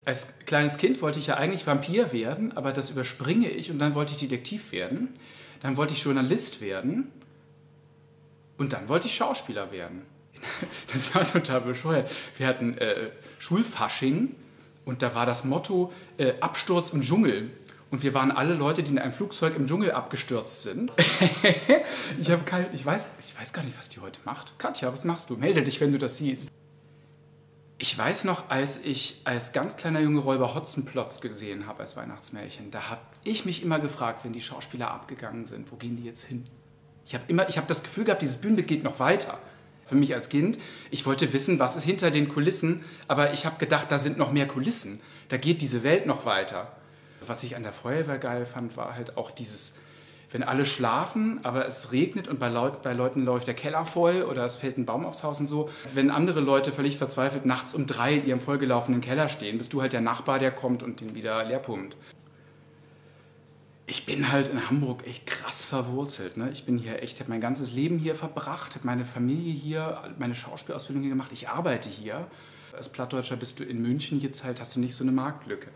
Als kleines Kind wollte ich ja eigentlich Vampir werden, aber das überspringe ich und dann wollte ich Detektiv werden. Dann wollte ich Journalist werden und dann wollte ich Schauspieler werden. Das war total bescheuert. Wir hatten Schulfasching und da war das Motto Absturz im Dschungel. Und wir waren alle Leute, die in einem Flugzeug im Dschungel abgestürzt sind. Ich weiß gar nicht, was die heute macht. Katja, was machst du? Melde dich, wenn du das siehst. Ich weiß noch, als ich als ganz kleiner Junge Räuber Hotzenplotz gesehen habe als Weihnachtsmärchen, da habe ich mich immer gefragt, wenn die Schauspieler abgegangen sind, wo gehen die jetzt hin? Ich habe das Gefühl gehabt, dieses Bühnenbild geht noch weiter. Für mich als Kind, ich wollte wissen, was ist hinter den Kulissen, aber ich habe gedacht, da sind noch mehr Kulissen. Da geht diese Welt noch weiter. Was ich an der Feuerwehr geil fand, war halt auch dieses, wenn alle schlafen, aber es regnet und bei Leuten läuft der Keller voll oder es fällt ein Baum aufs Haus und so. Wenn andere Leute völlig verzweifelt nachts um 3 in ihrem vollgelaufenen Keller stehen, bist du halt der Nachbar, der kommt und den wieder leer pumpt. Ich bin halt in Hamburg echt krass verwurzelt. Ne? Ich bin hier echt, habe mein ganzes Leben hier verbracht, habe meine Familie hier, meine Schauspielausbildung hier gemacht. Ich arbeite hier. Als Plattdeutscher bist du in München jetzt halt, hast du nicht so eine Marktlücke.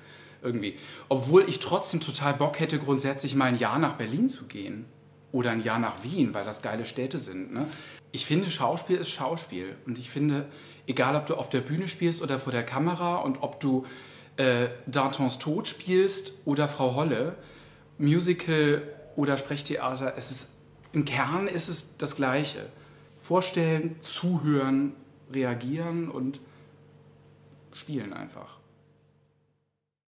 Irgendwie. Obwohl ich trotzdem total Bock hätte, grundsätzlich mal ein Jahr nach Berlin zu gehen. Oder ein Jahr nach Wien, weil das geile Städte sind. Ne? Ich finde, Schauspiel ist Schauspiel. Und ich finde, egal ob du auf der Bühne spielst oder vor der Kamera und ob du Dantons Tod spielst oder Frau Holle, Musical oder Sprechtheater, im Kern ist es das Gleiche. Vorstellen, zuhören, reagieren und spielen einfach.